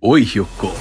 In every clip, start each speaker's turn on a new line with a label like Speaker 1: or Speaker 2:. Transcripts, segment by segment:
Speaker 1: おいひよっこ。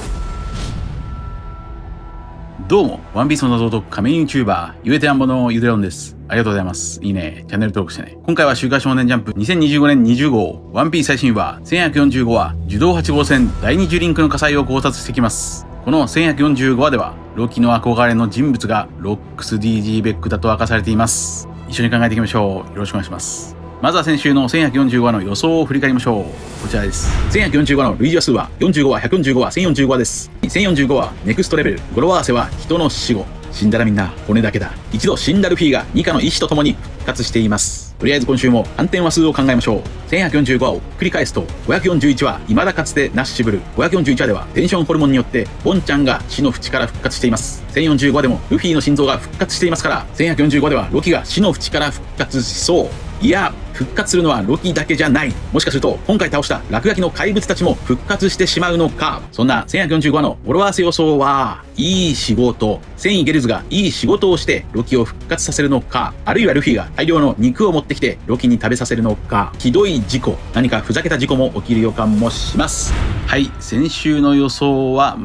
Speaker 1: どうも、ワンピースの謎を解く仮面 YouTuber、ゆえてやんぼのゆでろんです。ありがとうございます。いいね。チャンネル登録してね。今回は週刊少年ジャンプ2025年20号、ワンピース最新話、1145話、樹洞8号線第2樹リンクの火災を考察していきます。この1145話では、ロキの憧れの人物がロックス DG ベックだと明かされています。一緒に考えていきましょう。よろしくお願いします。まずは先週の1145話の予想を振り返りましょう。こちらです。1145話の類似話数は45話、145話、1045話です。1045話、ネクストレベル、語呂合わせは人の死後。死んだらみんな骨だけだ。一度死んだルフィがニカの意志とともに復活しています。とりあえず今週も反転話数を考えましょう。1145話を繰り返すと、541話、未だかつてナッシブル。541話ではテンションホルモンによってボンちゃんが死の淵から復活しています。1045話でもルフィの心臓が復活していますから、1145話ではロキが死の淵から復活しそう。いや、復活するのはロキだけじゃない。もしかすると今回倒した落書きの怪物たちも復活してしまうのか。そんな1145話の語呂合わせ予想は、いい仕事。繊維ゲルズがいい仕事をしてロキを復活させるのか、あるいはルフィが大量の肉を持ってきてロキに食べさせるのか。ひどい事故、何かふざけた事故も起きる予感もします。はい、先週の予想は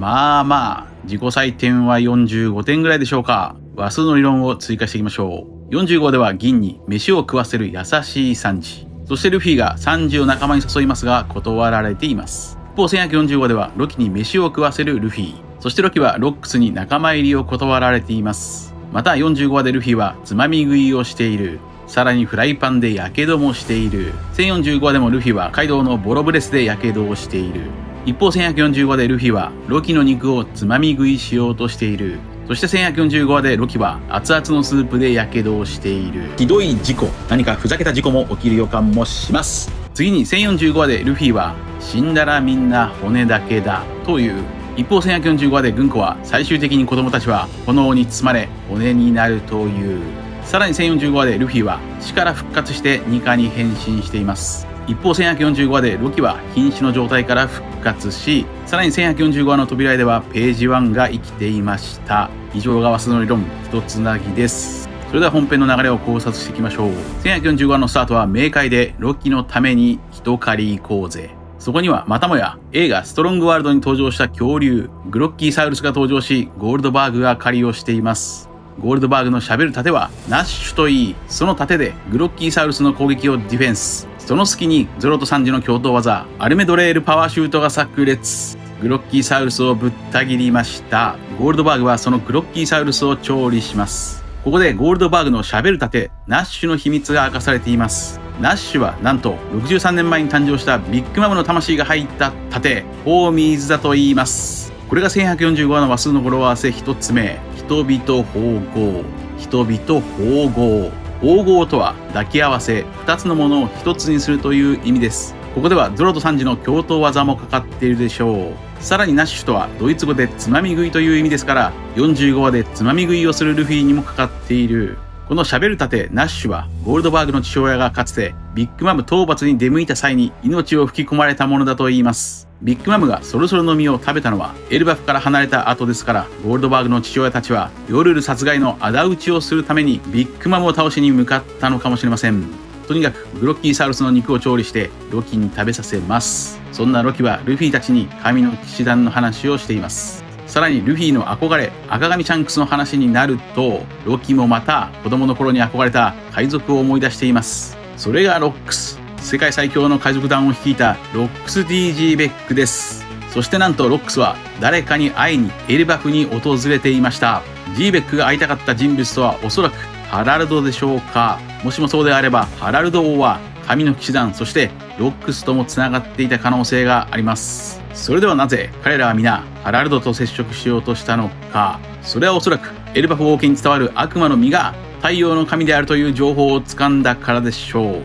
Speaker 1: 自己採点は45点ぐらいでしょうか。話数の理論を追加していきましょう。45では銀に飯を食わせる優しいサンジ。そしてルフィがサンジを仲間に誘いますが断られています。一方1145ではロキに飯を食わせるルフィ。そしてロキはロックスに仲間入りを断られています。また45話でルフィはつまみ食いをしている。さらにフライパンで火傷もしている。1045話でもルフィはカイドウのボロブレスで火傷をしている。一方1145話でルフィはロキの肉をつまみ食いしようとしている。そして1145話でロキは熱々のスープで火傷をしている。ひどい事故、何かふざけた事故も起きる予感もします。次に1045話でルフィは死んだらみんな骨だけだという。一方1145話でグンコは最終的に子供たちは炎に包まれ骨になるという。さらに1045話でルフィは死から復活してニカに変身しています。一方1145話でロキは瀕死の状態から復活し、さらに1145話の扉絵ではページ1が生きていました。以上が話数の理論一つなぎです。それでは本編の流れを考察していきましょう。1145話のスタートは明快で、ロキのために一狩り行こうぜ。そこにはまたもや映画ストロングワールドに登場した恐竜グロッキーサウルスが登場し、ゴールドバーグが狩りをしています。ゴールドバーグの喋る盾はナッシュといい、その盾でグロッキーサウルスの攻撃をディフェンス。その隙にゾロとサンジの共闘技アルメドレールパワーシュートが炸裂。グロッキーサウルスをぶった切りました。ゴールドバーグはそのグロッキーサウルスを調理します。ここでゴールドバーグの喋る盾ナッシュの秘密が明かされています。ナッシュはなんと63年前に誕生したビッグマムの魂が入った盾ホーミーズだと言います。これが1145話の話数の語呂合わせ一つ目、人々縫合。人々縫合。縫合とは抱き合わせ、2つのものを1つにするという意味です。ここではゾロとサンジの共闘技もかかっているでしょう。さらにナッシュとはドイツ語でつまみ食いという意味ですから、45話でつまみ食いをするルフィにもかかっている。この喋る盾ナッシュはゴールドバーグの父親がかつてビッグマム討伐に出向いた際に命を吹き込まれたものだと言います。ビッグマムがそろそろの実を食べたのはエルバフから離れた後ですから、ゴールドバーグの父親たちはヨルル殺害の仇討ちをするためにビッグマムを倒しに向かったのかもしれません。とにかくグロッキーサウルスの肉を調理してロキに食べさせます。そんなロキはルフィたちに神の騎士団の話をしています。さらにルフィの憧れ赤髪シャンクスの話になると、ロキもまた子供の頃に憧れた海賊を思い出しています。それがロックス、世界最強の海賊団を率いたロックス DG ベックです。そしてなんとロックスは誰かに会いにエルバフに訪れていました。 G ベックが会いたかった人物とはおそらくハラルドでしょうか。もしもそうであればハラルド王は神の騎士団、そしてロックスともつながっていた可能性があります。それではなぜ彼らは皆ハラルドと接触しようとしたのか。それはおそらくエルバフ王家に伝わる悪魔の実が太陽の神であるという情報を掴んだからでしょう。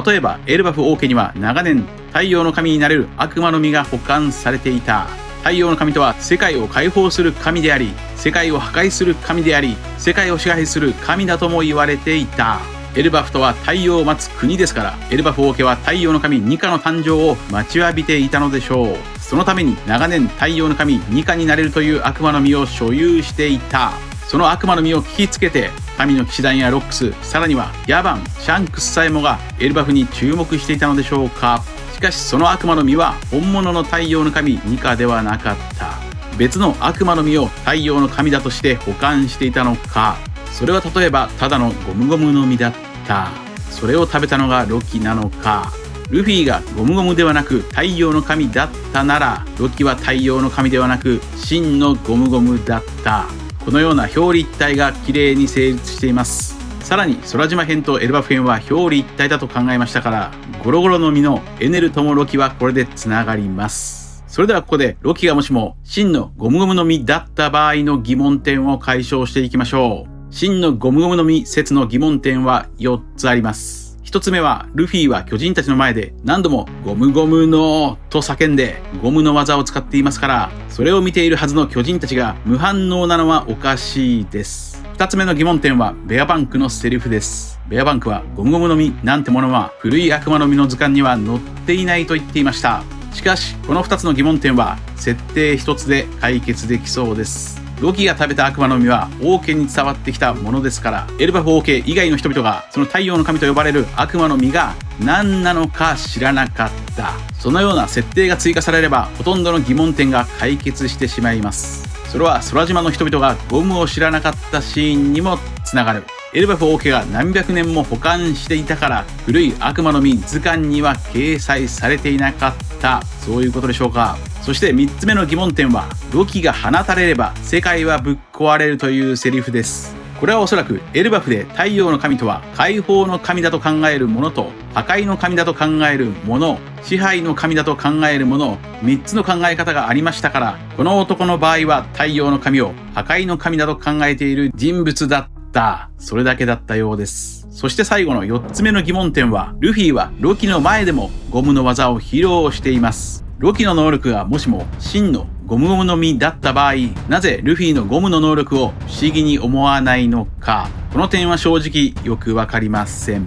Speaker 1: 例えばエルバフ王家には長年太陽の神になれる悪魔の実が保管されていた。太陽の神とは世界を解放する神であり、世界を破壊する神であり、世界を支配する神だとも言われていた。エルバフとは太陽を待つ国ですから、エルバフ王家は太陽の神ニカの誕生を待ちわびていたのでしょう。そのために長年太陽の神ニカになれるという悪魔の実を所有していた。その悪魔の実を聞きつけて神の騎士団やロックス、さらにはヤバン、シャンクスさえもがエルバフに注目していたのでしょうか。かしその悪魔の実は本物の太陽の神ニカではなかった。別の悪魔の実を太陽の神だとして保管していたのか。それは例えばただのゴムゴムの実だった。それを食べたのがロキなのか。ルフィがゴムゴムではなく太陽の神だったなら、ロキは太陽の神ではなく真のゴムゴムだった。このような表裏一体がきれいに成立しています。さらに空島編とエルバフ編は表裏一体だと考えましたから、ゴロゴロの実のエネルともロキはこれでつながります。それではここでロキがもしも真のゴムゴムの実だった場合の疑問点を解消していきましょう。真のゴムゴムの実説の疑問点は4つあります。1つ目は、ルフィは巨人たちの前で何度もゴムゴムのと叫んでゴムの技を使っていますから、それを見ているはずの巨人たちが無反応なのはおかしいです。2つ目の疑問点はベアバンクのセリフです。ベアバンクはゴムゴムの実なんてものは古い悪魔の実の図鑑には載っていないと言っていました。しかしこの2つの疑問点は設定1つで解決できそうです。ロキが食べた悪魔の実は王家に伝わってきたものですから、エルバフ王家以外の人々がその太陽の神と呼ばれる悪魔の実が何なのか知らなかった。そのような設定が追加されればほとんどの疑問点が解決してしまいます。それは空島の人々がゴムを知らなかったシーンにもつながる。エルバフ王家が何百年も保管していたから古い悪魔の実図鑑には掲載されていなかった、そういうことでしょうか。そして3つ目の疑問点は、ロキが放たれれば世界はぶっ壊れるというセリフです。これはおそらくエルバフで太陽の神とは解放の神だと考えるものと破壊の神だと考えるもの、支配の神だと考えるもの、3つの考え方がありましたから、この男の場合は太陽の神を破壊の神だと考えている人物だった。それだけだったようです。そして最後の4つ目の疑問点は、ルフィはロキの前でもゴムの技を披露しています。ロキの能力がもしも真のゴムゴムの実だった場合、なぜルフィのゴムの能力を不思議に思わないのか。この点は正直よくわかりません。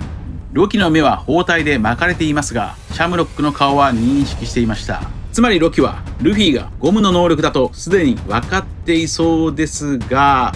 Speaker 1: ロキの目は包帯で巻かれていますが、シャムロックの顔は認識していました。つまりロキはルフィがゴムの能力だとすでに分かっていそうですが、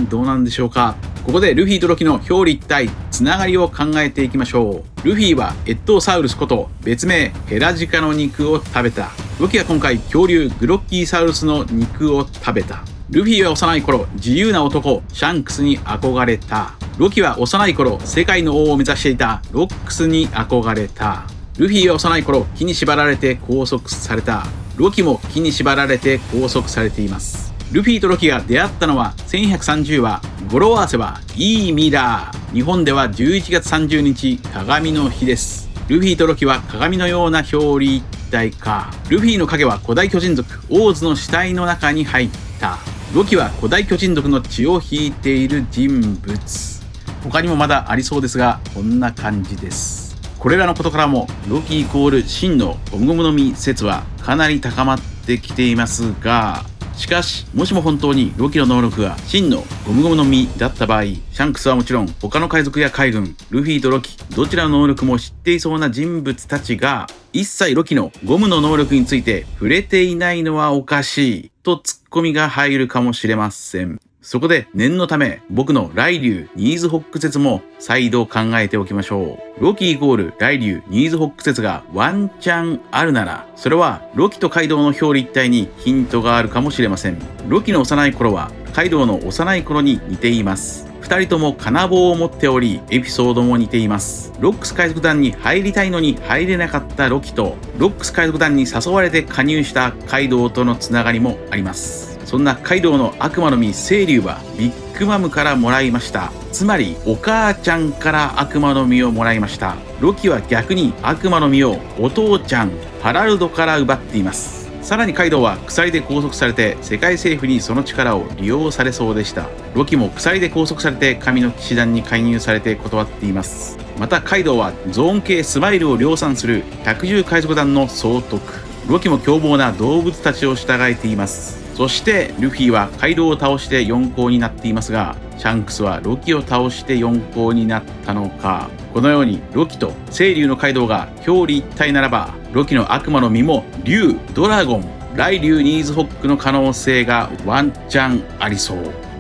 Speaker 1: どうなんでしょうか。ここでルフィとロキの表裏一体、つながりを考えていきましょう。ルフィはエットーサウルスこと別名ヘラジカの肉を食べた。ロキは今回恐竜グロッキーサウルスの肉を食べた。ルフィは幼い頃自由な男シャンクスに憧れた。ロキは幼い頃世界の王を目指していたロックスに憧れた。ルフィは幼い頃木に縛られて拘束された。ロキも木に縛られて拘束されています。ルフィとロキが出会ったのは1130話、語呂合わせはいい未来。日本では11月30日鏡の日です。ルフィとロキは鏡のような表裏一体か。ルフィの影は古代巨人族オーズの死体の中に入った。ロキは古代巨人族の血を引いている人物。他にもまだありそうですが、こんな感じです。これらのことからもロキイコール真のゴムゴムの実説はかなり高まってきていますが、しかしもしも本当にロキの能力が真のゴムゴムの実だった場合、シャンクスはもちろん他の海賊や海軍、ルフィとロキどちらの能力も知っていそうな人物たちが一切ロキのゴムの能力について触れていないのはおかしいとツッコミが入るかもしれません。そこで念のため僕の雷竜ニーズホック説も再度考えておきましょう。ロキイコール雷竜ニーズホック説がワンチャンあるなら、それはロキとカイドウの表裏一体にヒントがあるかもしれません。ロキの幼い頃はカイドウの幼い頃に似ています。二人とも金棒を持っており、エピソードも似ています。ロックス海賊団に入りたいのに入れなかったロキと、ロックス海賊団に誘われて加入したカイドウとのつながりもあります。そんなカイドウの悪魔の実青龍はビッグマムからもらいました。つまりお母ちゃんから悪魔の実をもらいました。ロキは逆に悪魔の実をお父ちゃんハラルドから奪っています。さらにカイドウは鎖で拘束されて世界政府にその力を利用されそうでした。ロキも鎖で拘束されて神の騎士団に介入されて断っています。またカイドウはゾーン系スマイルを量産する百獣海賊団の総督。ロキも凶暴な動物たちを従えています。そしてルフィはカイドウを倒して4皇になっていますが、シャンクスはロキを倒して4皇になったのか。このようにロキと青龍のカイドウが表裏一体ならば、ロキの悪魔の実も竜、ドラゴン、雷竜ニーズホックの可能性がワンチャンありそう。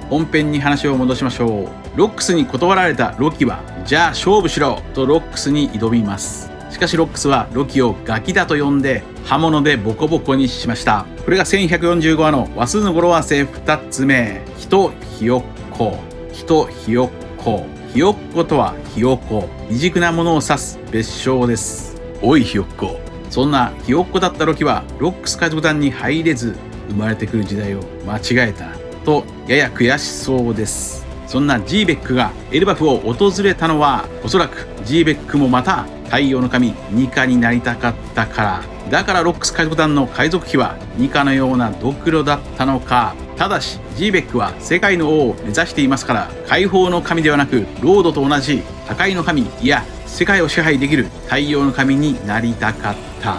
Speaker 1: 本編に話を戻しましょう。ロックスに断られたロキは、じゃあ勝負しろとロックスに挑みます。しかしロックスはロキをガキだと呼んで刃物でボコボコにしました。これが1145話の話数の語呂合わせ2つ目。人ひよっこ。人ひよっこ。ひよっことはひよこ。未熟なものを指す別称です。おいひよっこ。そんなひよっこだったロキはロックス海賊団に入れず、生まれてくる時代を間違えたとやや悔しそうです。そんなジーベックがエルバフを訪れたのは、おそらくジーベックもまた太陽の神ニカになりたかったから。だからロックス海賊団の海賊旗はニカのようなドクロだったのか。ただしジーベックは世界の王を目指していますから、解放の神ではなくロードと同じ破壊の神、いや世界を支配できる太陽の神になりたかった。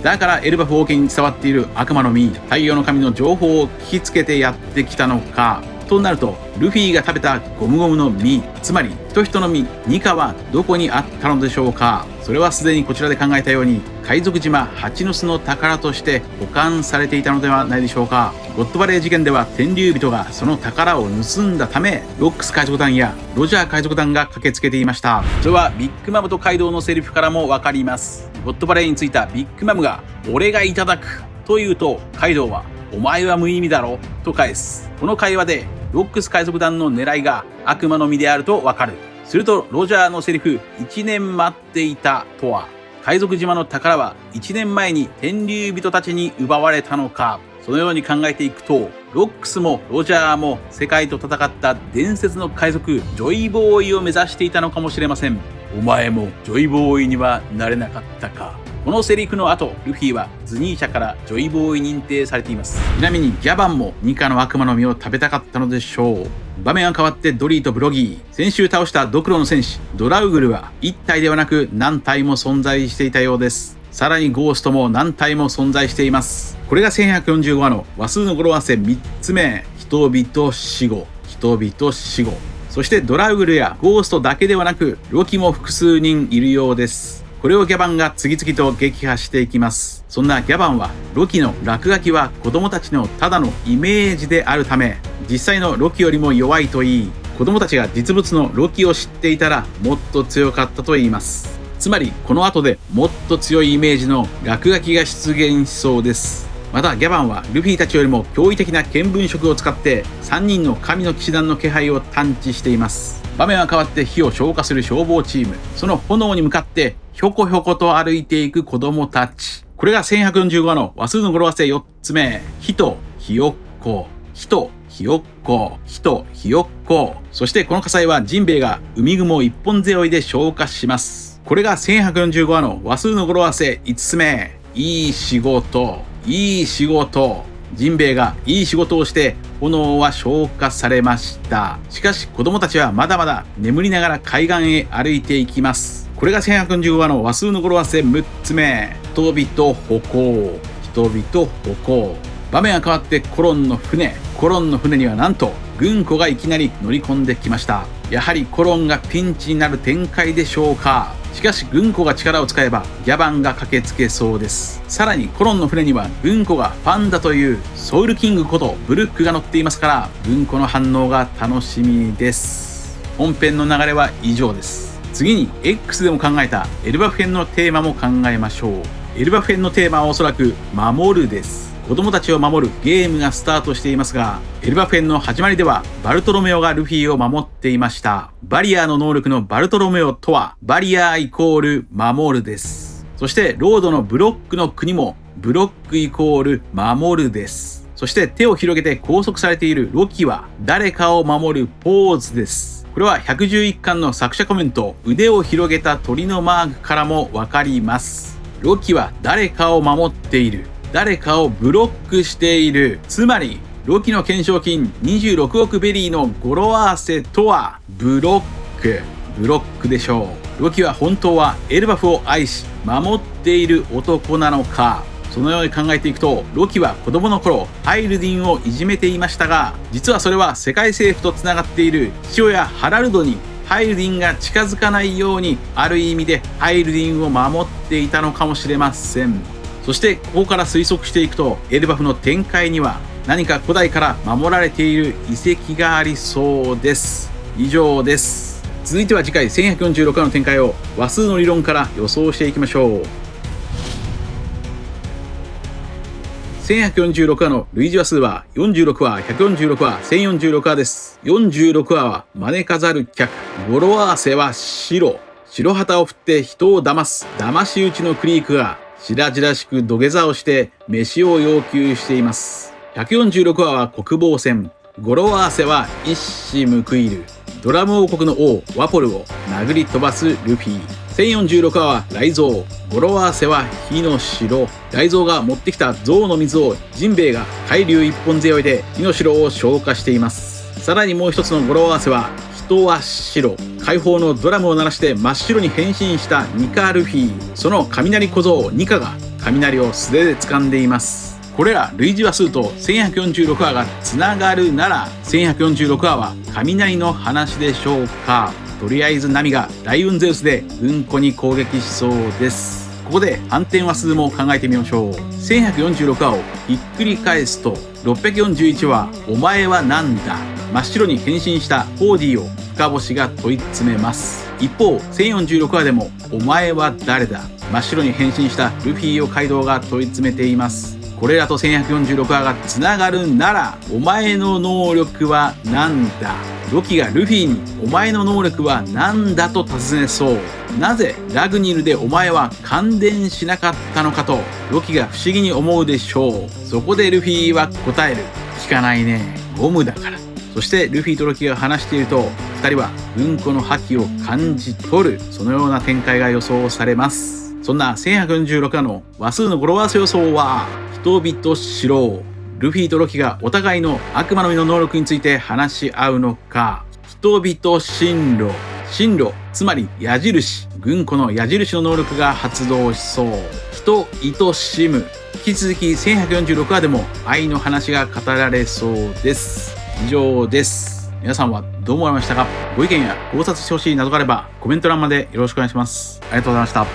Speaker 1: だからエルバフ王家に伝わっている悪魔の実、太陽の神の情報を聞きつけてやってきたのか。となると、ルフィが食べたゴムゴムの実、つまり人々の実ニカはどこにあったのでしょうか。それはすでにこちらで考えたように海賊島蜂の巣の宝として保管されていたのではないでしょうか。ゴッドバレー事件では天竜人がその宝を盗んだため、ロックス海賊団やロジャー海賊団が駆けつけていました。それはビッグマムとカイドウのセリフからもわかります。ゴッドバレーについたビッグマムが俺がいただくと言うと、カイドウはお前は無意味だろと返す。この会話でロックス海賊団の狙いが悪魔の実であるとわかる。するとロジャーのセリフ1年待っていたとは、海賊島の宝は1年前に天竜人たちに奪われたのか。そのように考えていくと、ロックスもロジャーも世界と戦った伝説の海賊ジョイボーイを目指していたのかもしれません。お前もジョイボーイにはなれなかったか。このセリフの後、ルフィはズニー社からジョイボーイ認定されています。ちなみにギャバンもニカの悪魔の実を食べたかったのでしょう。場面は変わってドリーとブロギー。先週倒したドクロの戦士ドラウグルは1体ではなく何体も存在していたようです。さらにゴーストも何体も存在しています。これが1145話の話数の語呂合わせ3つ目。人々死後。人々死後。そしてドラウグルやゴーストだけではなくロキも複数人いるようです。これをギャバンが次々と撃破していきます。そんなギャバンはロキの落書きは子供たちのただのイメージであるため、実際のロキよりも弱いといい、子供たちが実物のロキを知っていたらもっと強かったと言います。つまりこの後でもっと強いイメージの落書きが出現しそうです。またギャバンはルフィたちよりも驚異的な見聞色を使って3人の神の騎士団の気配を探知しています。場面は変わって火を消火する消防チーム。その炎に向かってひょこひょこと歩いていく子供たち。これが1145話の話数の語呂合わせ4つ目。人ひよっこ。人ひよっこ。人ひよっこ。そしてこの火災はジンベエが海雲一本背負いで消火します。これが1145話の話数の語呂合わせ5つ目。いい仕事。いい仕事。ジンベエがいい仕事をして炎は消火されました。しかし子供たちはまだまだ眠りながら海岸へ歩いていきます。これが1145話の話数の語呂合わせ6つ目。人々歩行。人々歩行。場面は変わってコロンの船。コロンの船にはなんと軍子がいきなり乗り込んできました。やはりコロンがピンチになる展開でしょうか。しかし軍子が力を使えばギャバンが駆けつけそうです。さらにコロンの船には軍子がパンダというソウルキングことブルックが乗っていますから、軍子の反応が楽しみです。本編の流れは以上です。次に X でも考えたエルバフ編のテーマも考えましょう。エルバフ編のテーマはおそらく守るです。子供たちを守るゲームがスタートしていますが、エルバフ編の始まりではバルトロメオがルフィを守っていました。バリアーの能力のバルトロメオとはバリアーイコール守るです。そしてロードのブロックの国もブロックイコール守るです。そして手を広げて拘束されているロキは誰かを守るポーズです。これは111巻の作者コメント、腕を広げた鳥のマークからもわかります。ロキは誰かを守っている。誰かをブロックしている。つまりロキの懸賞金26億ベリーの語呂合わせとはブロックでしょう。ロキは本当はエルバフを愛し守っている男なのか。そのように考えていくと、ロキは子供の頃ハイルディンをいじめていましたが、実はそれは世界政府とつながっている父親ハラルドにハイルディンが近づかないように、ある意味でハイルディンを守っていたのかもしれません。そしてここから推測していくと、エルバフの展開には何か古代から守られている遺跡がありそうです。以上です。続いては次回1146話の展開を話数の理論から予想していきましょう。1146話の類似話数は46話、146話、1046話です。46話は招かざる客、語呂合わせは白旗を振って人を騙す騙し討ちのクリークが白々しく土下座をして飯を要求しています。146話は国防戦、語呂合わせは一矢報いるドラム王国の王ワポルを殴り飛ばすルフィ。1046話は雷蔵、語呂合わせは火の城。雷蔵が持ってきた象の水をジンベエが海流一本背負いで火の城を消化しています。さらにもう一つの語呂合わせは人は白、解放のドラムを鳴らして真っ白に変身したニカ・ルフィ。その雷小僧ニカが雷を素手で掴んでいます。これら類似話数と1146話がつながるなら1146話は雷の話でしょうか。とりあえずナミが大運ゼウスでうんこに攻撃しそうです。ここで反転話数も考えてみましょう。1146話をひっくり返すと641話お前はなんだ、真っ白に変身したコーディを深星が問い詰めます。一方1046話でもお前は誰だ、真っ白に変身したルフィをカイドウが問い詰めています。これらと1146話がつながるならお前の能力はなんだ。ロキがルフィにお前の能力はなんだと尋ねそう。なぜラグニルでお前は感電しなかったのかとロキが不思議に思うでしょう。そこでルフィは答える。聞かないね、ゴムだから。そしてルフィとロキが話していると2人はうんこの覇気を感じ取る、そのような展開が予想されます。そんな1146話の話数の語呂合わせ予想は人々知ろう。ルフィとロキがお互いの悪魔の実の能力について話し合うのか。人々進路、進路つまり矢印、軍庫の矢印の能力が発動しそう。人愛しむ、引き続き1146話でも愛の話が語られそうです。以上です。皆さんはどう思われましたか。ご意見や考察してほしいなどがあればコメント欄までよろしくお願いします。ありがとうございました。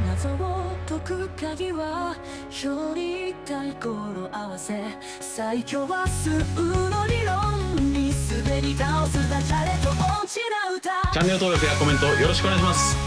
Speaker 2: 謎を解く鍵は表裏対語呂合わせ、最強は数の理論に滑り倒すダジャレと音痴な歌。
Speaker 1: チャンネル登録やコメントよろしくお願いします。